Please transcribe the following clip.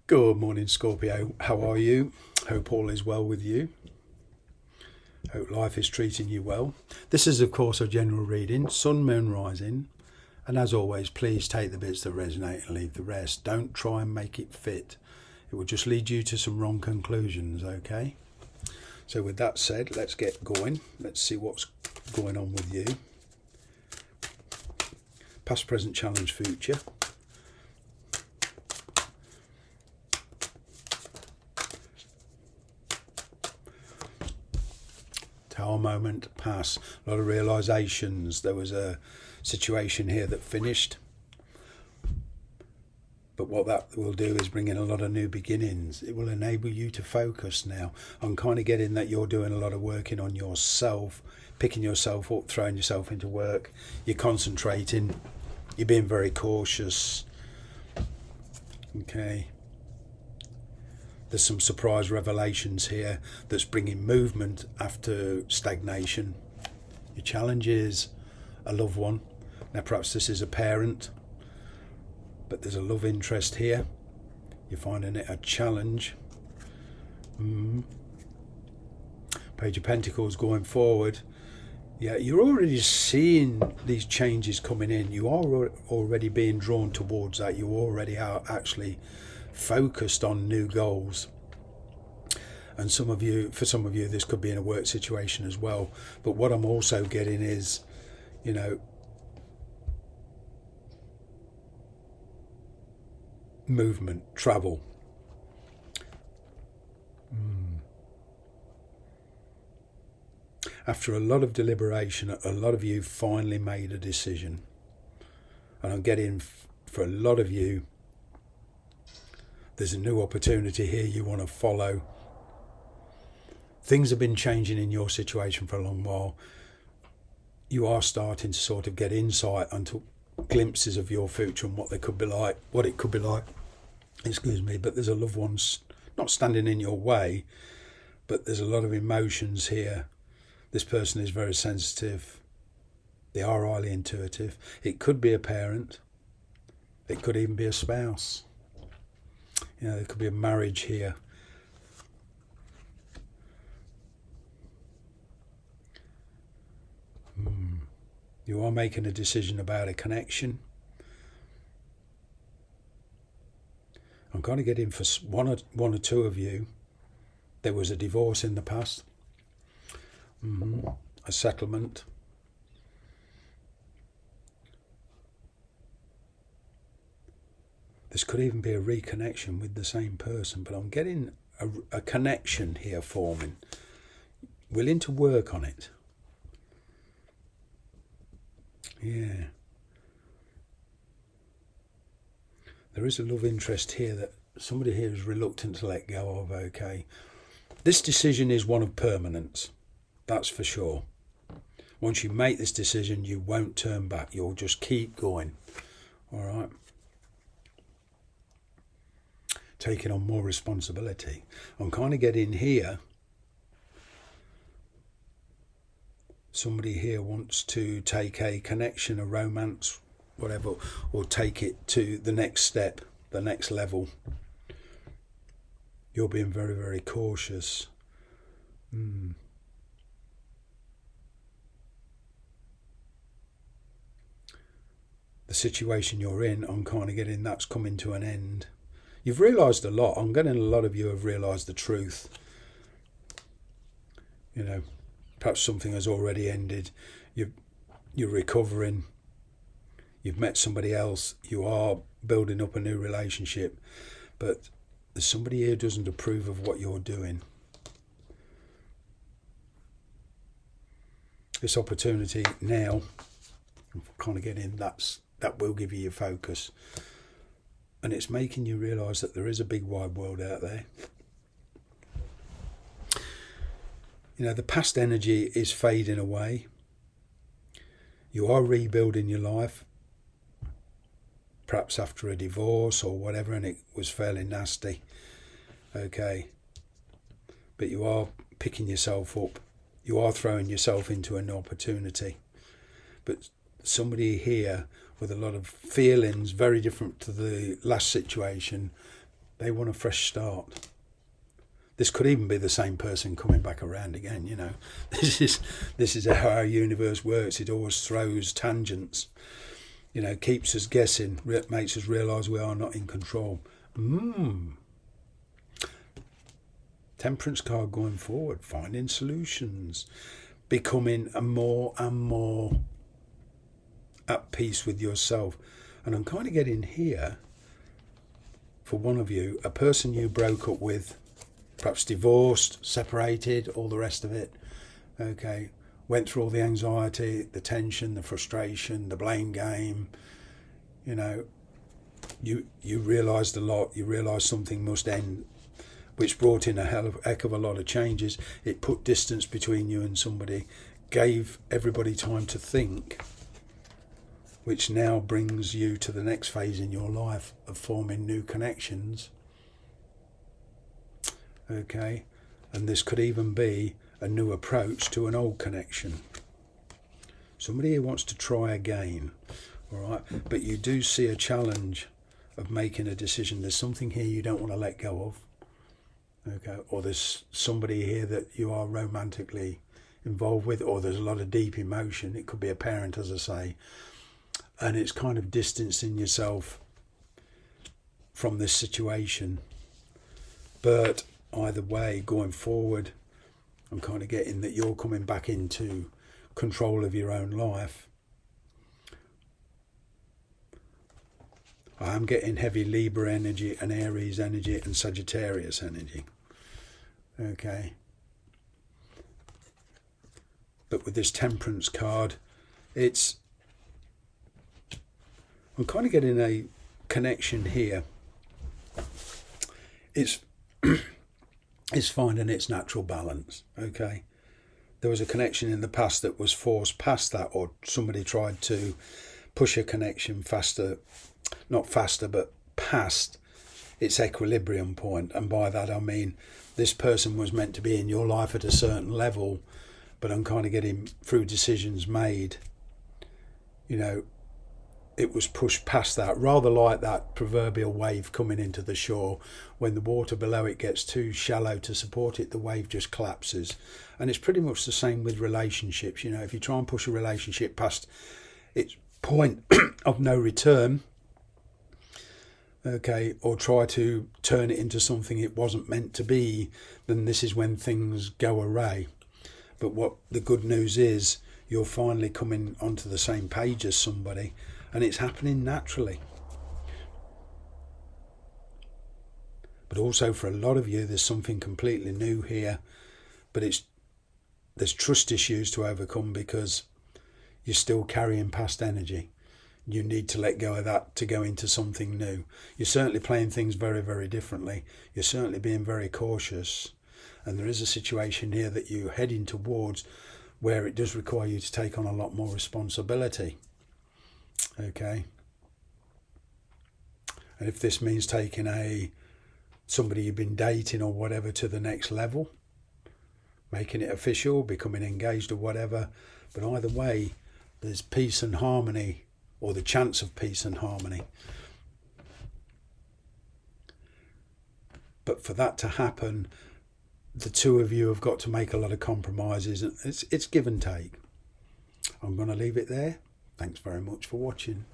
Good morning, Scorpio. How are you? Hope all is well with you. Hope life is treating you well. This is, of course, a general reading, Sun, Moon, Rising. And as always, please take the bits that resonate and leave the rest. Don't try and make it fit. It will just lead you to some wrong conclusions, okay? So with that said, let's get going. Let's see what's going on with you. Past, present, challenge, future. Tower moment, pass. A lot of realizations. There was a situation here that finished. But what that will do is bring in a lot of new beginnings. It will enable you to focus now. I'm kind of getting that you're doing a lot of working on yourself, picking yourself up, throwing yourself into work. You're concentrating. You're being very cautious. Okay. There's some surprise revelations here that's bringing movement after stagnation. Your challenge is a loved one. Now perhaps this is a parent, but there's a love interest here. You're finding it a challenge. Page of Pentacles going forward. Yeah, you're already seeing these changes coming in. You are already being drawn towards that. You already are actually focused on new goals. And for some of you this could be in a work situation as well. But what I'm also getting is, movement, travel. After a lot of deliberation, a lot of you finally made a decision. And I'm getting, for a lot of you, there's a new opportunity here you want to follow. Things have been changing in your situation for a long while. You are starting to sort of get insight into glimpses of your future and what it could be like. But there's a loved one not standing in your way, but there's a lot of emotions here. This person is very sensitive. They are highly intuitive. It could be a parent. It could even be a spouse. There could be a marriage here. You are making a decision about a connection. I'm kind of getting for one or two of you, there was a divorce in the past. A settlement. This could even be a reconnection with the same person, but I'm getting a connection here forming. Willing to work on it. Yeah. There is a love interest here that somebody here is reluctant to let go of, okay? This decision is one of permanence. That's for sure. Once you make this decision, you won't turn back. You'll just keep going. All right? Taking on more responsibility. I'm kind of getting here. Somebody here wants to take a connection, a romance, whatever, or take it to the next step, the next level. You're being very, very cautious. The situation you're in, I'm kind of getting that's coming to an end. You've realised a lot. I'm getting a lot of you have realised the truth. Perhaps something has already ended. You're recovering. You've met somebody else. You are building up a new relationship. But there's somebody here who doesn't approve of what you're doing. This opportunity now, I'm kind of getting that will give you your focus. And it's making you realise that there is a big wide world out there. The past energy is fading away. You are rebuilding your life. Perhaps after a divorce or whatever, and it was fairly nasty. Okay. But you are picking yourself up. You are throwing yourself into an opportunity. But somebody here with a lot of feelings, very different to the last situation, They want a fresh start. This could even be the same person coming back around again, you know. This is how our universe works. It always throws tangents, you know, keeps us guessing, makes us realise we are not in control. Temperance card going forward, finding solutions, becoming more and more at peace with yourself. And I'm kind of getting here, for one of you, a person you broke up with, perhaps divorced, separated, all the rest of it, okay, went through all the anxiety, the tension, the frustration, the blame game, you know, you realised a lot, you realised something must end, which brought in a heck of a lot of changes. It put distance between you and somebody, gave everybody time to think, which now brings you to the next phase in your life of forming new connections. Okay, and this could even be a new approach to an old connection. Somebody who wants to try again, all right, but you do see a challenge of making a decision. There's something here you don't want to let go of. Okay, or there's somebody here that you are romantically involved with, or there's a lot of deep emotion. It could be a parent, as I say, and it's kind of distancing yourself from this situation. But either way, going forward, I'm kind of getting that you're coming back into control of your own life. I am getting heavy Libra energy and Aries energy and Sagittarius energy. Okay. But with this Temperance card, I'm kind of getting a connection here. It's finding its natural balance. Okay. There was a connection in the past that was forced past that, or somebody tried to push a connection faster, not faster, but past its equilibrium point. And by that I mean this person was meant to be in your life at a certain level, but I'm kind of getting, through decisions made, you know, it was pushed past that, rather like that proverbial wave coming into the shore. When the water below it gets too shallow to support it, the wave just collapses. And it's pretty much the same with relationships. You know, if you try and push a relationship past its point of no return, okay, or try to turn it into something it wasn't meant to be, then this is when things go awry. But what the good news is, you're finally coming onto the same page as somebody, and it's happening naturally. But also for a lot of you, there's something completely new here, but there's trust issues to overcome because you're still carrying past energy. You need to let go of that to go into something new. You're certainly playing things very, very differently. You're certainly being very cautious. And there is a situation here that you're heading towards where it does require you to take on a lot more responsibility. Okay. And if this means taking somebody you've been dating or whatever to the next level, making it official, becoming engaged or whatever, but either way, there's peace and harmony, or the chance of peace and harmony. But for that to happen, the two of you have got to make a lot of compromises. It's give and take. I'm going to leave it there. Thanks very much for watching.